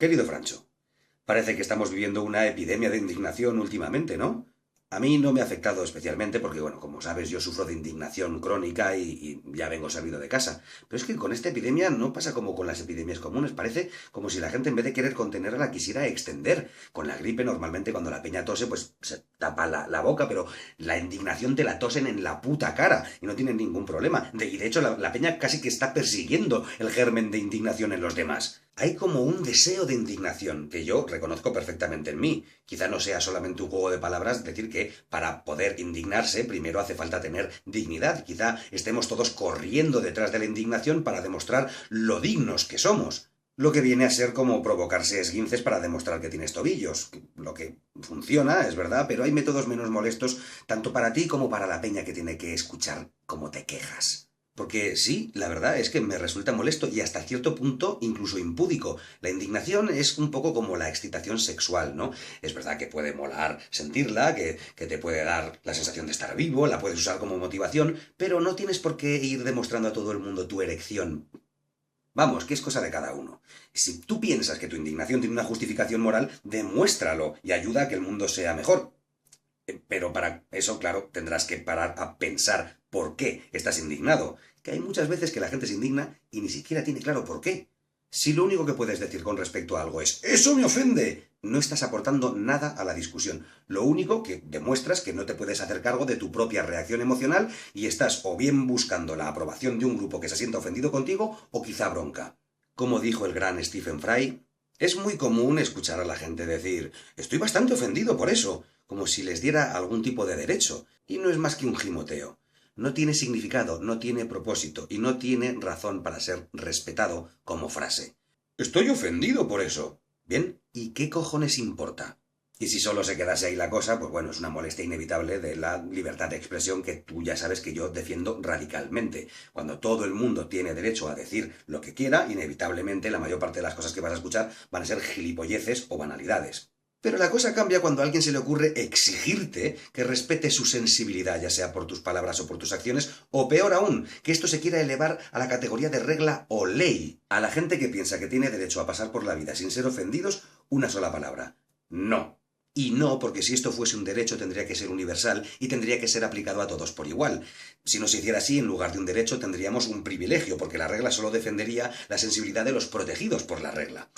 Querido Francho, parece que estamos viviendo una epidemia de indignación últimamente, ¿no? A mí no me ha afectado especialmente porque, bueno, como sabes, yo sufro de indignación crónica y ya vengo servido de casa. Pero es que con esta epidemia no pasa como con las epidemias comunes. Parece como si la gente en vez de querer contenerla la quisiera extender. Con la gripe normalmente cuando la peña tose pues se tapa la boca, pero la indignación te la tosen en la puta cara y no tienen ningún problema. Y de hecho la peña casi que está persiguiendo el germen de indignación en los demás. Hay como un deseo de indignación que yo reconozco perfectamente en mí. Quizá no sea solamente un juego de palabras decir que para poder indignarse primero hace falta tener dignidad. Quizá estemos todos corriendo detrás de la indignación para demostrar lo dignos que somos. Lo que viene a ser como provocarse esguinces para demostrar que tienes tobillos. Lo que funciona, es verdad, pero hay métodos menos molestos tanto para ti como para la peña que tiene que escuchar cómo te quejas. Porque sí, la verdad es que me resulta molesto y hasta cierto punto incluso impúdico. La indignación es un poco como la excitación sexual, ¿no? Es verdad que puede molar sentirla, que te puede dar la sensación de estar vivo, la puedes usar como motivación, pero no tienes por qué ir demostrando a todo el mundo tu erección. Vamos, que es cosa de cada uno. Si tú piensas que tu indignación tiene una justificación moral, demuéstralo y ayuda a que el mundo sea mejor. Pero para eso, claro, tendrás que parar a pensar por qué estás indignado. Que hay muchas veces que la gente se indigna y ni siquiera tiene claro por qué. Si lo único que puedes decir con respecto a algo es ¡eso me ofende!, no estás aportando nada a la discusión. Lo único que demuestras que no te puedes hacer cargo de tu propia reacción emocional y estás o bien buscando la aprobación de un grupo que se sienta ofendido contigo o quizá bronca. Como dijo el gran Stephen Fry, es muy común escuchar a la gente decir «estoy bastante ofendido por eso», como si les diera algún tipo de derecho, y no es más que un gimoteo. No tiene significado, no tiene propósito y no tiene razón para ser respetado como frase. Estoy ofendido por eso. Bien, ¿y qué cojones importa? Y si solo se quedase ahí la cosa, pues bueno, es una molestia inevitable de la libertad de expresión que tú ya sabes que yo defiendo radicalmente. Cuando todo el mundo tiene derecho a decir lo que quiera, inevitablemente la mayor parte de las cosas que vas a escuchar van a ser gilipolleces o banalidades. Pero la cosa cambia cuando a alguien se le ocurre exigirte que respete su sensibilidad, ya sea por tus palabras o por tus acciones, o peor aún, que esto se quiera elevar a la categoría de regla o ley. A la gente que piensa que tiene derecho a pasar por la vida sin ser ofendidos, una sola palabra: no. Y no, porque si esto fuese un derecho tendría que ser universal y tendría que ser aplicado a todos por igual. Si no se hiciera así, en lugar de un derecho tendríamos un privilegio, porque la regla solo defendería la sensibilidad de los protegidos por la regla.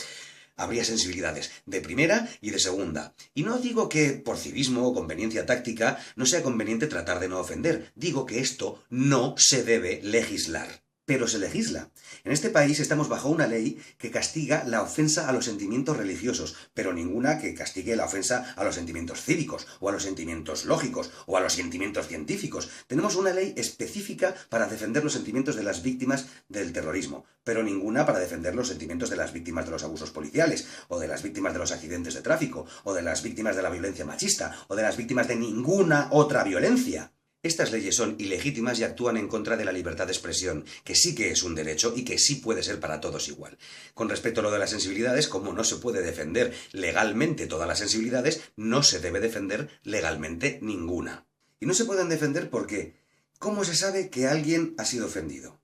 Habría sensibilidades de primera y de segunda. Y no digo que por civismo o conveniencia táctica no sea conveniente tratar de no ofender. Digo que esto no se debe legislar. Pero se legisla. En este país estamos bajo una ley que castiga la ofensa a los sentimientos religiosos, pero ninguna que castigue la ofensa a los sentimientos cívicos, o a los sentimientos lógicos, o a los sentimientos científicos. Tenemos una ley específica para defender los sentimientos de las víctimas del terrorismo, pero ninguna para defender los sentimientos de las víctimas de los abusos policiales, o de las víctimas de los accidentes de tráfico, o de las víctimas de la violencia machista, o de las víctimas de ninguna otra violencia. Estas leyes son ilegítimas y actúan en contra de la libertad de expresión, que sí que es un derecho y que sí puede ser para todos igual. Con respecto a lo de las sensibilidades, como no se puede defender legalmente todas las sensibilidades, no se debe defender legalmente ninguna. Y no se pueden defender porque ¿cómo se sabe que alguien ha sido ofendido?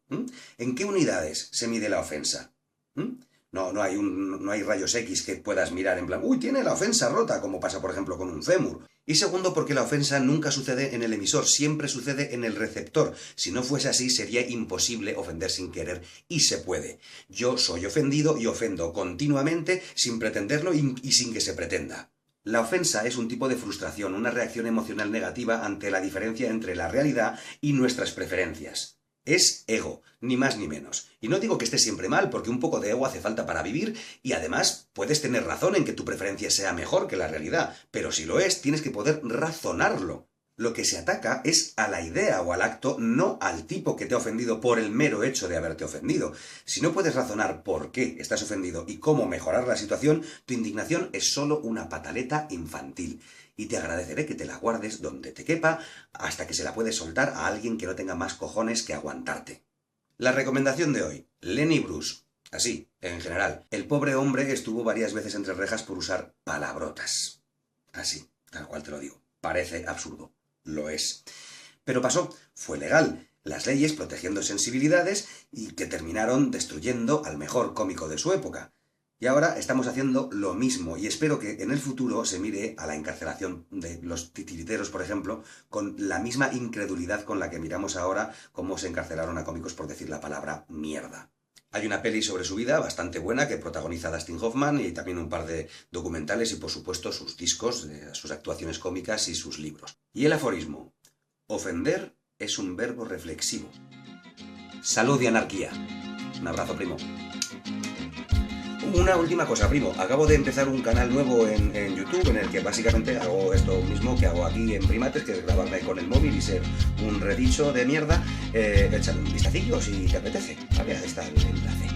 ¿En qué unidades se mide la ofensa? No hay rayos X que puedas mirar en plan, uy, tiene la ofensa rota, como pasa por ejemplo con un fémur. Y segundo, porque la ofensa nunca sucede en el emisor, siempre sucede en el receptor. Si no fuese así, sería imposible ofender sin querer, y se puede. Yo soy ofendido y ofendo continuamente sin pretenderlo y sin que se pretenda. La ofensa es un tipo de frustración, una reacción emocional negativa ante la diferencia entre la realidad y nuestras preferencias. Es ego, ni más ni menos. Y no digo que esté siempre mal, porque un poco de ego hace falta para vivir, y además puedes tener razón en que tu preferencia sea mejor que la realidad, pero si lo es, tienes que poder razonarlo. Lo que se ataca es a la idea o al acto, no al tipo que te ha ofendido por el mero hecho de haberte ofendido. Si no puedes razonar por qué estás ofendido y cómo mejorar la situación, tu indignación es solo una pataleta infantil. Y te agradeceré que te la guardes donde te quepa hasta que se la puedes soltar a alguien que no tenga más cojones que aguantarte. La recomendación de hoy: Lenny Bruce. Así, en general, el pobre hombre estuvo varias veces entre rejas por usar palabrotas. Así, tal cual te lo digo. Parece absurdo. Lo es. Pero pasó, fue legal. Las leyes protegiendo sensibilidades y que terminaron destruyendo al mejor cómico de su época. Y ahora estamos haciendo lo mismo y espero que en el futuro se mire a la encarcelación de los titiriteros, por ejemplo, con la misma incredulidad con la que miramos ahora cómo se encarcelaron a cómicos por decir la palabra mierda. Hay una peli sobre su vida bastante buena que protagoniza Dustin Hoffman y también un par de documentales y por supuesto sus discos, sus actuaciones cómicas y sus libros. Y el aforismo: ofender es un verbo reflexivo. Salud y anarquía. Un abrazo, primo. Una última cosa, primo. Acabo de empezar un canal nuevo en YouTube en el que básicamente hago esto mismo que hago aquí en Primates, que es grabarme con el móvil y ser un redicho de mierda. Échale un vistacillo si te apetece. Vale, ahí está el enlace.